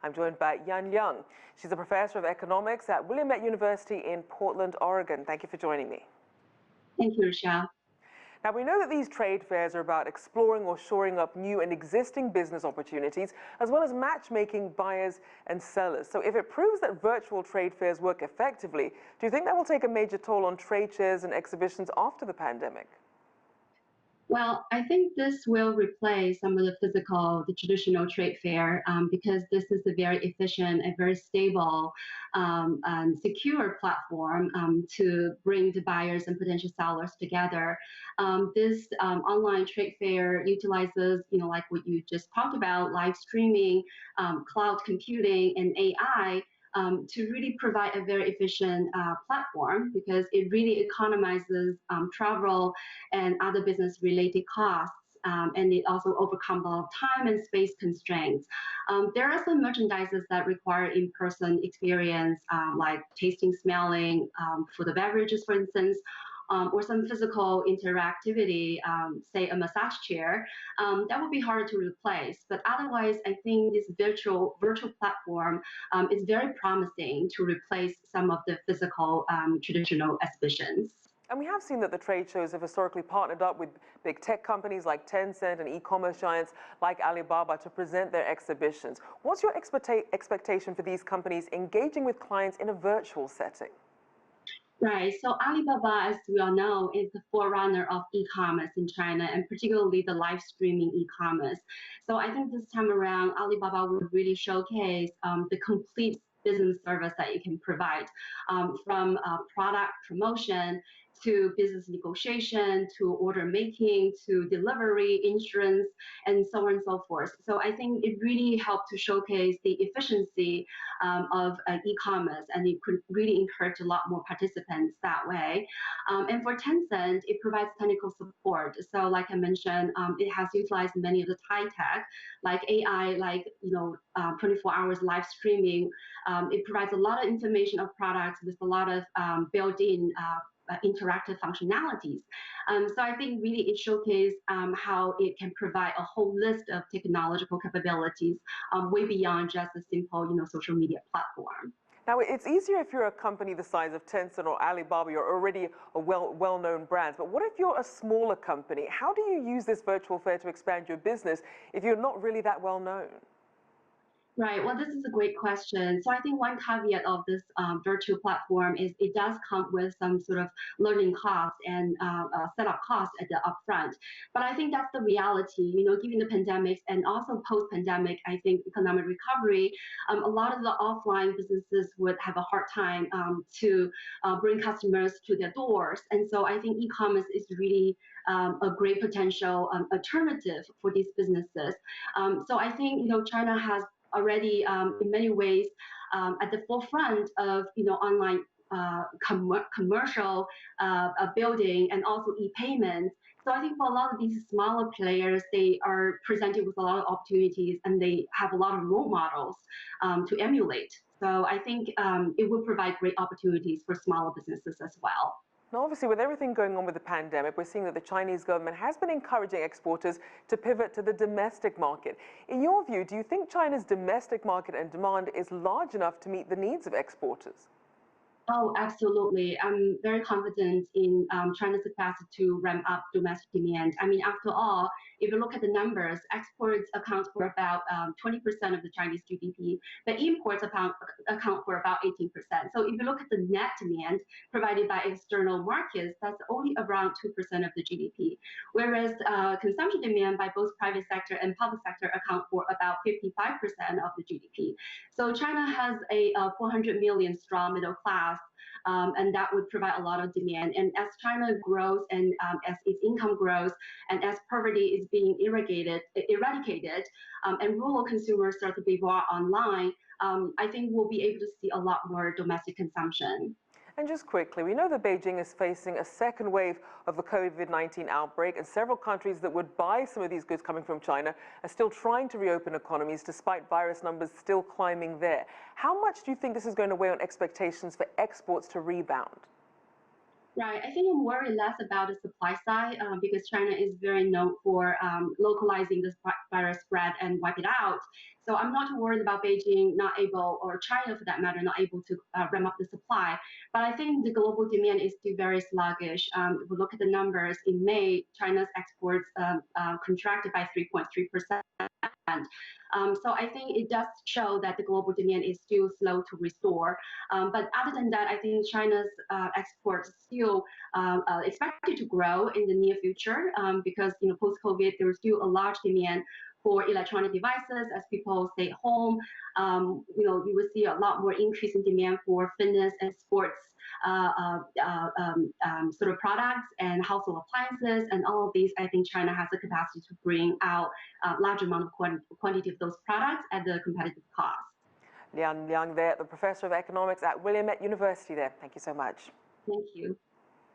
I'm joined by Yan Liang. She's a professor of economics at Willamette University in Portland, Oregon. Thank you for joining me. Thank you, Rachelle. Now, we know that these trade fairs are about exploring or shoring up new and existing business opportunities, as well as matchmaking buyers and sellers. So if it proves that virtual trade fairs work effectively, do you think that will take a major toll on trade shows and exhibitions after the pandemic? Well, I think this will replace some of the traditional trade fair, because this is a very efficient and very stable and secure platform to bring the buyers and potential sellers together. This online trade fair utilizes, like what you just talked about, live streaming, cloud computing, and AI. To really provide a very efficient platform, because it really economizes travel and other business-related costs. And it also overcomes a lot of time and space constraints. There are some merchandises that require in-person experience, like tasting, smelling, for the beverages, for instance, or some physical interactivity, say a massage chair, that would be hard to replace. But otherwise, I think this virtual platform is very promising to replace some of the physical traditional exhibitions. And we have seen that the trade shows have historically partnered up with big tech companies like Tencent and e-commerce giants like Alibaba to present their exhibitions. What's your expectation for these companies engaging with clients in a virtual setting? Right. So Alibaba, as we all know, is the forerunner of e-commerce in China, and particularly the live streaming e-commerce. So I think this time around, Alibaba will really showcase the complete business service that you can provide, from product promotion to business negotiation, to order making, to delivery, insurance, and so on and so forth. So I think it really helped to showcase the efficiency of e-commerce, and it could really encourage a lot more participants that way. And for Tencent, it provides technical support. So like I mentioned, it has utilized many of the high tech, like AI, like 24 hours live streaming. It provides a lot of information of products with a lot of built-in interactive functionalities. So I think really it showcased how it can provide a whole list of technological capabilities way beyond just a simple, social media platform. Now, it's easier if you're a company the size of Tencent or Alibaba, you're already a well-known brand. But what if you're a smaller company? How do you use this virtual fair to expand your business if you're not really that well-known? Right. Well, this is a great question. So I think one caveat of this virtual platform is it does come with some sort of learning costs and setup costs at the upfront. But I think that's the reality, given the pandemic and also post-pandemic, I think economic recovery, a lot of the offline businesses would have a hard time to bring customers to their doors. And so I think e-commerce is really a great potential alternative for these businesses. So I think, China has already in many ways at the forefront of online commercial building and also e-payments. So I think for a lot of these smaller players, they are presented with a lot of opportunities, and they have a lot of role models to emulate. So I think it will provide great opportunities for smaller businesses as well. Now, obviously, with everything going on with the pandemic, we're seeing that the Chinese government has been encouraging exporters to pivot to the domestic market. In your view, do you think China's domestic market and demand is large enough to meet the needs of exporters? Oh, absolutely. I'm very confident in China's capacity to ramp up domestic demand. I mean, after all, if you look at the numbers, exports account for about 20% of the Chinese GDP, but imports account for about 18%. So if you look at the net demand provided by external markets, that's only around 2% of the GDP, whereas consumption demand by both private sector and public sector account for about 55% of the GDP. So China has a 400 million strong middle class, and that would provide a lot of demand. And as China grows and as its income grows, and as poverty is being eradicated, and rural consumers start to be bought online, I think we'll be able to see a lot more domestic consumption. And just quickly, we know that Beijing is facing a second wave of the COVID-19 outbreak, and several countries that would buy some of these goods coming from China are still trying to reopen economies despite virus numbers still climbing there. How much do you think this is going to weigh on expectations for exports to rebound? Right. I think I'm worried less about the supply side because China is very known for localizing this virus spread and wipe it out. So I'm not worried about Beijing not able, or China for that matter, not able to ramp up the supply. But I think the global demand is still very sluggish. If we look at the numbers in May, China's exports contracted by 3.3%. So I think it does show that the global demand is still slow to restore. But other than that, I think China's exports still expected to grow in the near future because post-COVID there's still a large demand for electronic devices as people stay home. You will see a lot more increase in demand for fitness and sports sort of products and household appliances, and all of these. I think China has the capacity to bring out a large amount of quantity of those products at the competitive cost. Yan Liang there, the professor of economics at Willamette University there. Thank you so much. Thank you.